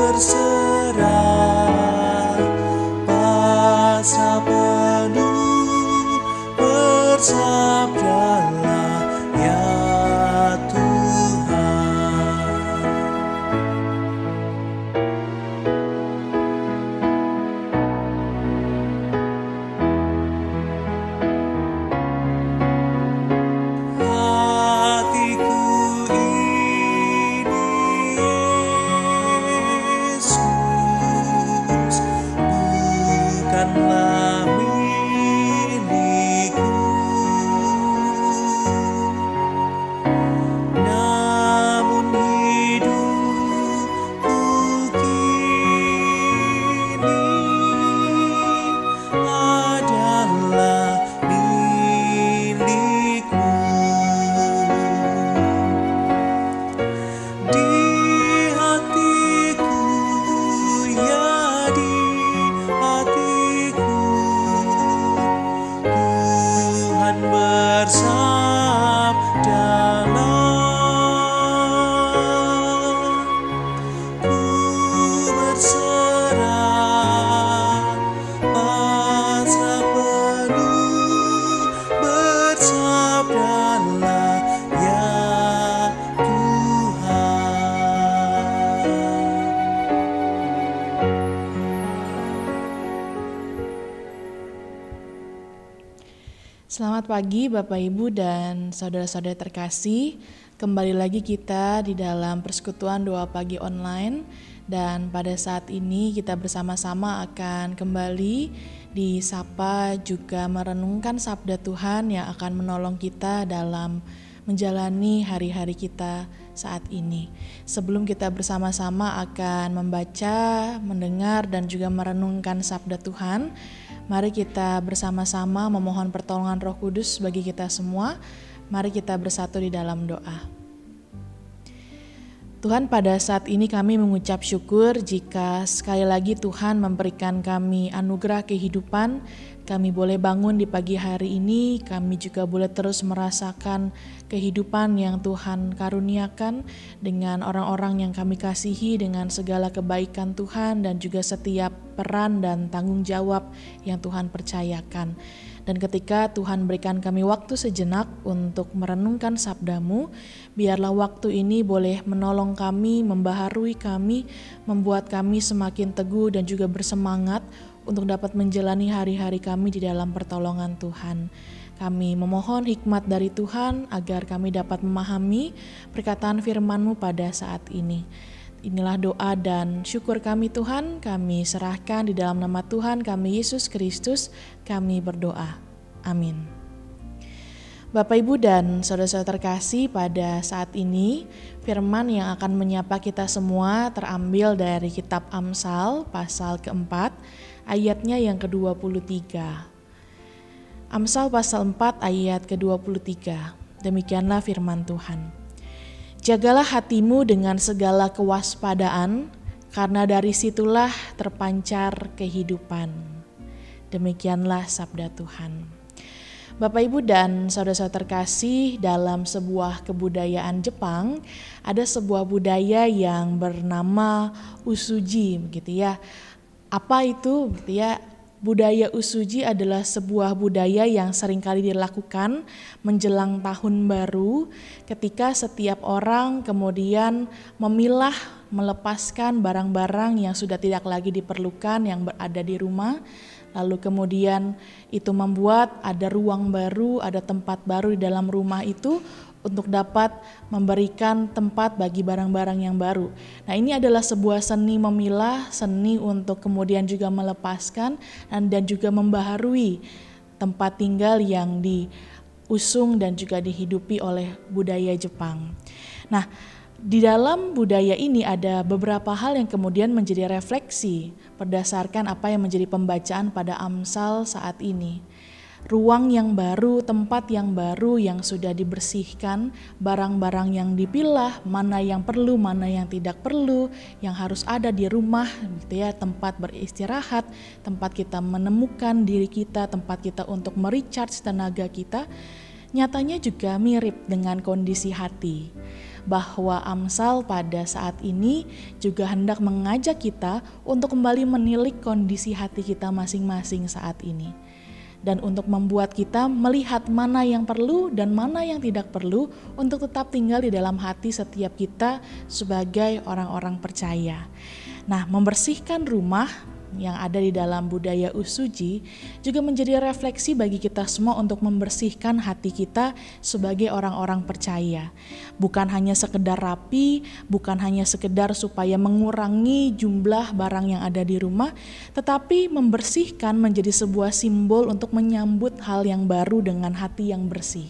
berserah, pasrah penuh, bersabdalah ya Tuhan. Hatiku ini Yesus, bukanlah milikku, namun hidupku kini adalah milikmu. Di hatiku, ya di hatiku, Tuhan bersabdalah. Ku berserah, pasrah penuh, bersabdalah ya Tuhan. Selamat pagi Bapak Ibu dan saudara-saudara terkasih. Kembali lagi kita di dalam persekutuan doa pagi online. Dan pada saat ini kita bersama-sama akan kembali disapa juga merenungkan sabda Tuhan yang akan menolong kita dalam menjalani hari-hari kita saat ini. Sebelum kita bersama-sama akan membaca, mendengar, dan juga merenungkan sabda Tuhan, mari kita bersama-sama memohon pertolongan Roh Kudus bagi kita semua. Mari kita bersatu di dalam doa. Tuhan, pada saat ini kami mengucap syukur jika sekali lagi Tuhan memberikan kami anugerah kehidupan. Kami boleh bangun di pagi hari ini, kami juga boleh terus merasakan kehidupan yang Tuhan karuniakan dengan orang-orang yang kami kasihi, dengan segala kebaikan Tuhan dan juga setiap peran dan tanggung jawab yang Tuhan percayakan. Dan ketika Tuhan berikan kami waktu sejenak untuk merenungkan sabda-Mu, biarlah waktu ini boleh menolong kami, membaharui kami, membuat kami semakin teguh dan juga bersemangat untuk dapat menjalani hari-hari kami di dalam pertolongan Tuhan. Kami memohon hikmat dari Tuhan agar kami dapat memahami perkataan firman-Mu pada saat ini. Inilah doa dan syukur kami Tuhan, kami serahkan di dalam nama Tuhan kami Yesus Kristus, kami berdoa. Amin. Bapak Ibu dan saudara-saudara terkasih, pada saat ini firman yang akan menyapa kita semua terambil dari kitab Amsal pasal keempat, ayatnya yang ke-23. Amsal pasal 4 ayat ke-23. Demikianlah firman Tuhan. Jagalah hatimu dengan segala kewaspadaan, karena dari situlah terpancar kehidupan. Demikianlah sabda Tuhan. Bapak Ibu dan saudara-saudara terkasih, dalam sebuah kebudayaan Jepang ada sebuah budaya yang bernama usuji, begitu ya. Apa itu? Begitu ya. Budaya usuji adalah sebuah budaya yang seringkali dilakukan menjelang tahun baru, ketika setiap orang kemudian memilah, melepaskan barang-barang yang sudah tidak lagi diperlukan yang berada di rumah. Lalu kemudian itu membuat ada ruang baru, ada tempat baru di dalam rumah itu untuk dapat memberikan tempat bagi barang-barang yang baru. Nah, ini adalah sebuah seni memilah, seni untuk kemudian juga melepaskan dan juga membaharui tempat tinggal yang diusung dan juga dihidupi oleh budaya Jepang. Nah, di dalam budaya ini ada beberapa hal yang kemudian menjadi refleksi berdasarkan apa yang menjadi pembacaan pada Amsal saat ini. Ruang yang baru, tempat yang baru yang sudah dibersihkan, barang-barang yang dipilah, mana yang perlu, mana yang tidak perlu, yang harus ada di rumah, gitu ya, tempat beristirahat, tempat kita menemukan diri kita, tempat kita untuk merecharge tenaga kita, nyatanya juga mirip dengan kondisi hati. bahwa Amsal pada saat ini juga hendak mengajak kita untuk kembali menilik kondisi hati kita masing-masing saat ini. Dan untuk membuat kita melihat mana yang perlu dan mana yang tidak perlu untuk tetap tinggal di dalam hati setiap kita sebagai orang-orang percaya. Nah, membersihkan rumah yang ada di dalam budaya Usuji juga menjadi refleksi bagi kita semua untuk membersihkan hati kita sebagai orang-orang percaya. Bukan hanya sekedar rapi, bukan hanya sekedar supaya mengurangi jumlah barang yang ada di rumah, tetapi membersihkan menjadi sebuah simbol untuk menyambut hal yang baru dengan hati yang bersih.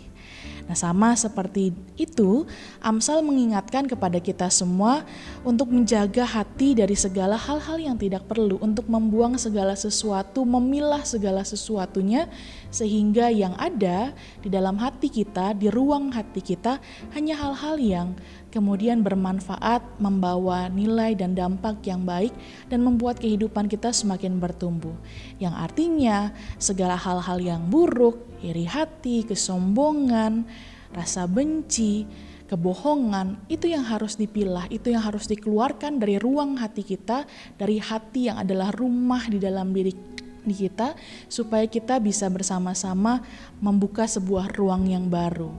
Nah, sama seperti itu, Amsal mengingatkan kepada kita semua untuk menjaga hati dari segala hal-hal yang tidak perlu, untuk membuang segala sesuatu, memilah segala sesuatunya, sehingga yang ada di dalam hati kita, di ruang hati kita, hanya hal-hal yang kemudian bermanfaat, membawa nilai dan dampak yang baik, dan membuat kehidupan kita semakin bertumbuh. Yang artinya segala hal-hal yang buruk, iri hati, kesombongan, rasa benci, kebohongan, itu yang harus dipilah, itu yang harus dikeluarkan dari ruang hati kita, dari hati yang adalah rumah di dalam diri kita, supaya kita bisa bersama-sama membuka sebuah ruang yang baru.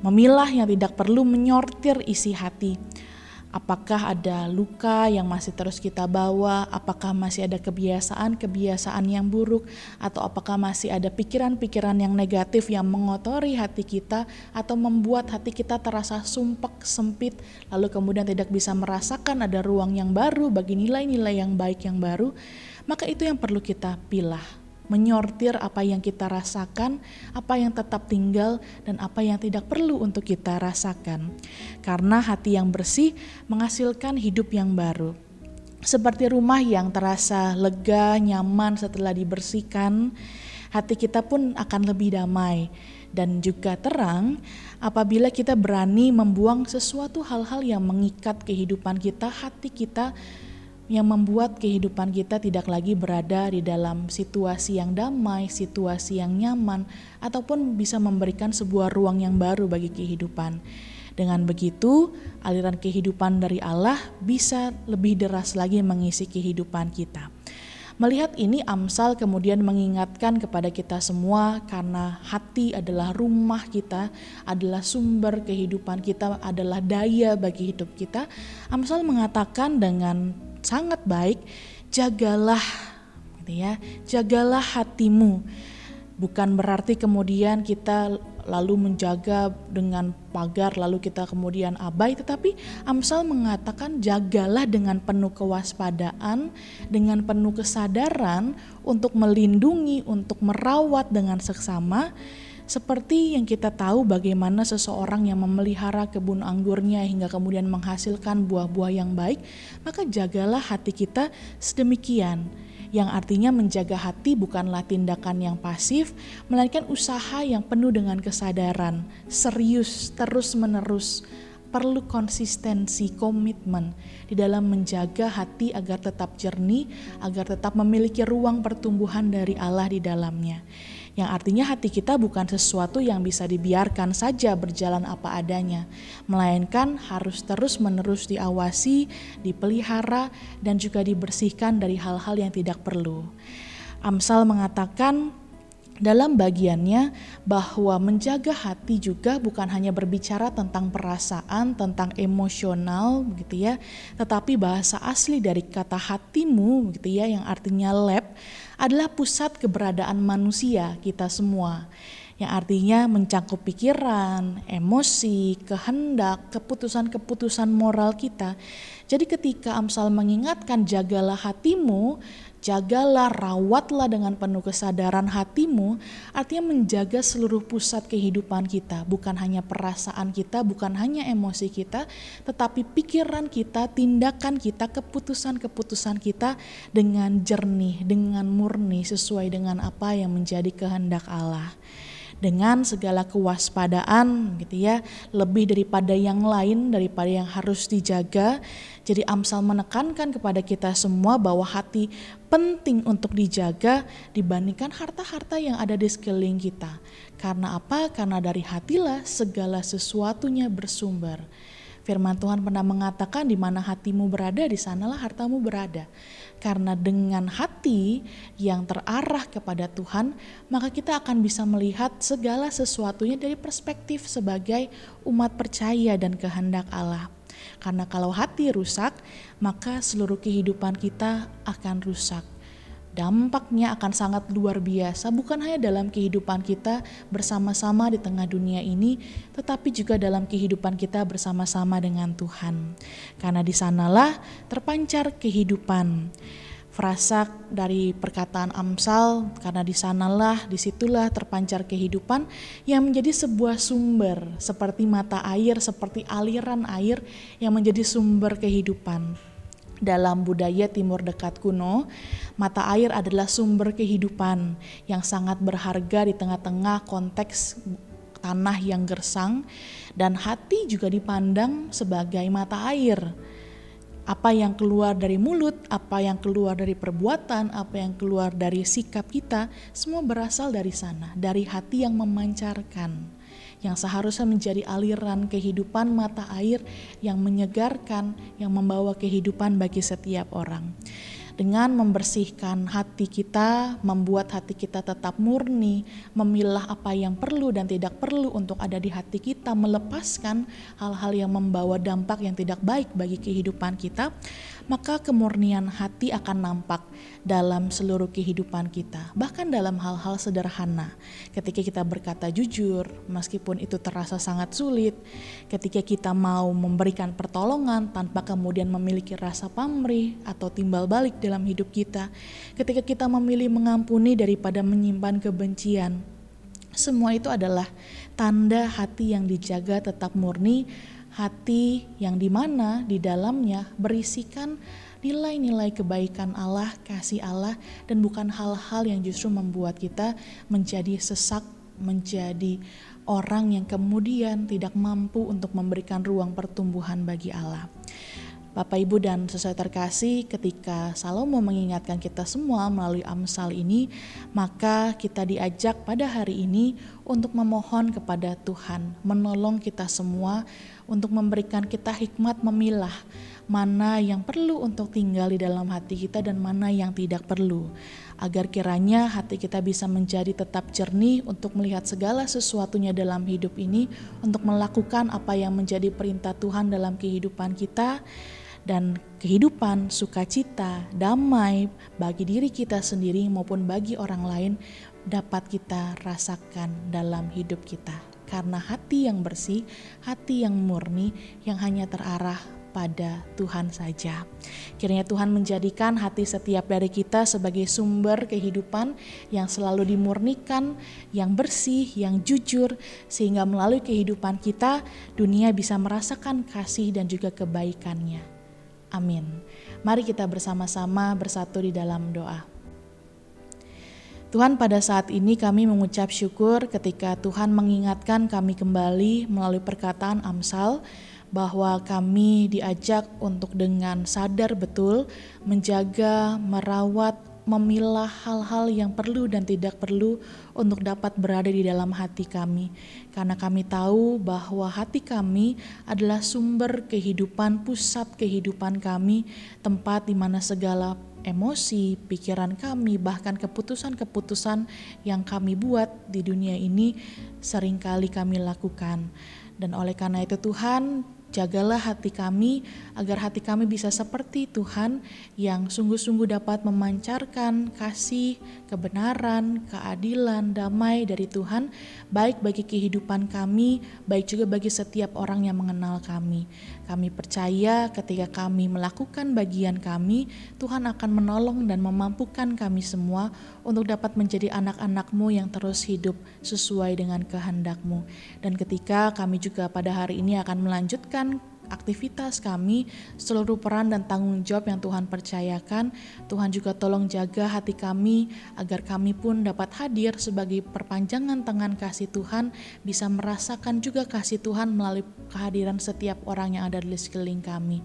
Memilah yang tidak perlu, menyortir isi hati. Apakah ada luka yang masih terus kita bawa? Apakah masih ada kebiasaan-kebiasaan yang buruk? Atau apakah masih ada pikiran-pikiran yang negatif yang mengotori hati kita atau membuat hati kita terasa sumpek, sempit, lalu kemudian tidak bisa merasakan ada ruang yang baru bagi nilai-nilai yang baik yang baru? Maka itu yang perlu kita pilah. Menyortir apa yang kita rasakan, apa yang tetap tinggal, dan apa yang tidak perlu untuk kita rasakan. Karena hati yang bersih menghasilkan hidup yang baru. Seperti rumah yang terasa lega, nyaman setelah dibersihkan, hati kita pun akan lebih damai dan juga terang apabila kita berani membuang sesuatu hal-hal yang mengikat kehidupan kita, hati kita, yang membuat kehidupan kita tidak lagi berada di dalam situasi yang damai, situasi yang nyaman, ataupun bisa memberikan sebuah ruang yang baru bagi kehidupan. Dengan begitu, aliran kehidupan dari Allah bisa lebih deras lagi mengisi kehidupan kita. Melihat ini, Amsal kemudian mengingatkan kepada kita semua, karena hati adalah rumah kita, adalah sumber kehidupan kita, adalah daya bagi hidup kita. Amsal mengatakan dengan sangat baik, jagalah, gitu ya, jagalah hatimu. Bukan berarti kemudian kita lalu menjaga dengan pagar lalu kita kemudian abai, tetapi Amsal mengatakan jagalah dengan penuh kewaspadaan, dengan penuh kesadaran untuk melindungi, untuk merawat dengan seksama. Seperti yang kita tahu bagaimana seseorang yang memelihara kebun anggurnya hingga kemudian menghasilkan buah-buah yang baik, maka jagalah hati kita sedemikian. Yang artinya menjaga hati bukanlah tindakan yang pasif, melainkan usaha yang penuh dengan kesadaran, serius, terus-menerus, perlu konsistensi, komitmen di dalam menjaga hati agar tetap jernih, agar tetap memiliki ruang pertumbuhan dari Allah di dalamnya. Yang artinya hati kita bukan sesuatu yang bisa dibiarkan saja berjalan apa adanya, melainkan harus terus-menerus diawasi, dipelihara, dan juga dibersihkan dari hal-hal yang tidak perlu. Amsal mengatakan dalam bagiannya bahwa menjaga hati juga bukan hanya berbicara tentang perasaan, tentang emosional gitu ya, tetapi bahasa asli dari kata hatimu gitu ya, yang artinya lab, adalah pusat keberadaan manusia kita semua. Yang artinya mencakup pikiran, emosi, kehendak, keputusan-keputusan moral kita. Jadi ketika Amsal mengingatkan jagalah hatimu, jagalah, rawatlah dengan penuh kesadaran hatimu, artinya menjaga seluruh pusat kehidupan kita, bukan hanya perasaan kita, bukan hanya emosi kita, tetapi pikiran kita, tindakan kita, keputusan-keputusan kita dengan jernih, dengan murni, sesuai dengan apa yang menjadi kehendak Allah. Dengan segala kewaspadaan gitu ya, lebih daripada yang lain, daripada yang harus dijaga. Jadi Amsal menekankan kepada kita semua bahwa hati penting untuk dijaga dibandingkan harta-harta yang ada di sekeliling kita. Karena apa? Karena dari hatilah segala sesuatunya bersumber. Firman Tuhan pernah mengatakan, di mana hatimu berada, di sanalah hartamu berada. Karena dengan hati yang terarah kepada Tuhan, maka kita akan bisa melihat segala sesuatunya dari perspektif sebagai umat percaya dan kehendak Allah. Karena kalau hati rusak, maka seluruh kehidupan kita akan rusak. Dampaknya akan sangat luar biasa, bukan hanya dalam kehidupan kita bersama-sama di tengah dunia ini, tetapi juga dalam kehidupan kita bersama-sama dengan Tuhan. Karena di sanalah terpancar kehidupan. Frasa dari perkataan Amsal, karena disitulah terpancar kehidupan, yang menjadi sebuah sumber seperti mata air, seperti aliran air yang menjadi sumber kehidupan. Dalam budaya Timur Dekat kuno, mata air adalah sumber kehidupan yang sangat berharga di tengah-tengah konteks tanah yang gersang, dan hati juga dipandang sebagai mata air. Apa yang keluar dari mulut, apa yang keluar dari perbuatan, apa yang keluar dari sikap kita, semua berasal dari sana, dari hati yang memancarkan, yang seharusnya menjadi aliran kehidupan, mata air yang menyegarkan, yang membawa kehidupan bagi setiap orang. Dengan membersihkan hati kita, membuat hati kita tetap murni, memilah apa yang perlu dan tidak perlu untuk ada di hati kita, melepaskan hal-hal yang membawa dampak yang tidak baik bagi kehidupan kita, maka kemurnian hati akan nampak dalam seluruh kehidupan kita. Bahkan dalam hal-hal sederhana, ketika kita berkata jujur, meskipun itu terasa sangat sulit, ketika kita mau memberikan pertolongan tanpa kemudian memiliki rasa pamrih atau timbal balik dalam hidup kita, ketika kita memilih mengampuni daripada menyimpan kebencian, semua itu adalah tanda hati yang dijaga tetap murni, hati yang dimana di dalamnya berisikan nilai-nilai kebaikan Allah, kasih Allah, dan bukan hal-hal yang justru membuat kita menjadi sesak, menjadi orang yang kemudian tidak mampu untuk memberikan ruang pertumbuhan bagi Allah. Bapak, Ibu, dan saudara terkasih, ketika Salomo mengingatkan kita semua melalui Amsal ini, maka kita diajak pada hari ini untuk memohon kepada Tuhan, menolong kita semua untuk memberikan kita hikmat memilah mana yang perlu untuk tinggal di dalam hati kita dan mana yang tidak perlu, agar kiranya hati kita bisa menjadi tetap jernih untuk melihat segala sesuatunya dalam hidup ini, untuk melakukan apa yang menjadi perintah Tuhan dalam kehidupan kita, dan kehidupan sukacita, damai bagi diri kita sendiri maupun bagi orang lain dapat kita rasakan dalam hidup kita. Karena hati yang bersih, hati yang murni, yang hanya terarah pada Tuhan saja. Kiranya Tuhan menjadikan hati setiap dari kita sebagai sumber kehidupan yang selalu dimurnikan, yang bersih, yang jujur, sehingga melalui kehidupan kita, dunia bisa merasakan kasih dan juga kebaikannya. Amin. Mari kita bersama-sama bersatu di dalam doa. Tuhan, pada saat ini kami mengucap syukur ketika Tuhan mengingatkan kami kembali melalui perkataan Amsal, bahwa kami diajak untuk dengan sadar betul menjaga, merawat, memilah hal-hal yang perlu dan tidak perlu untuk dapat berada di dalam hati kami. Karena kami tahu bahwa hati kami adalah sumber kehidupan, pusat kehidupan kami, tempat di mana segala emosi, pikiran kami, bahkan keputusan-keputusan yang kami buat di dunia ini seringkali kami lakukan. Dan oleh karena itu Tuhan, jagalah hati kami agar hati kami bisa seperti Tuhan yang sungguh-sungguh dapat memancarkan kasih, kebenaran, keadilan, damai dari Tuhan, baik bagi kehidupan kami, baik juga bagi setiap orang yang mengenal kami. Kami percaya ketika kami melakukan bagian kami, Tuhan akan menolong dan memampukan kami semua untuk dapat menjadi anak-anak-Mu yang terus hidup sesuai dengan kehendak-Mu. Dan ketika kami juga pada hari ini akan melanjutkan aktivitas kami, seluruh peran dan tanggung jawab yang Tuhan percayakan, Tuhan juga tolong jaga hati kami agar kami pun dapat hadir sebagai perpanjangan tangan kasih Tuhan, bisa merasakan juga kasih Tuhan melalui kehadiran setiap orang yang ada di sekeliling kami.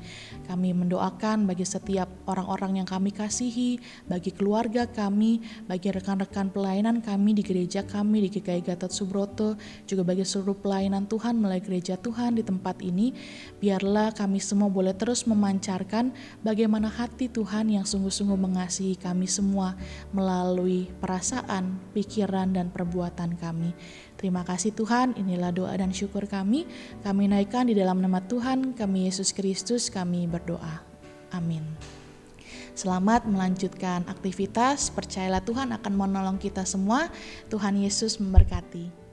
Kami mendoakan bagi setiap orang-orang yang kami kasihi, bagi keluarga kami, bagi rekan-rekan pelayanan kami di gereja kami di GKI Gatot Subroto, juga bagi seluruh pelayanan Tuhan melalui gereja Tuhan di tempat ini, biar biarlah kami semua boleh terus memancarkan bagaimana hati Tuhan yang sungguh-sungguh mengasihi kami semua melalui perasaan, pikiran, dan perbuatan kami. Terima kasih Tuhan, inilah doa dan syukur kami. Kami naikkan di dalam nama Tuhan kami Yesus Kristus, kami berdoa. Amin. Selamat melanjutkan aktivitas, percayalah Tuhan akan menolong kita semua. Tuhan Yesus memberkati.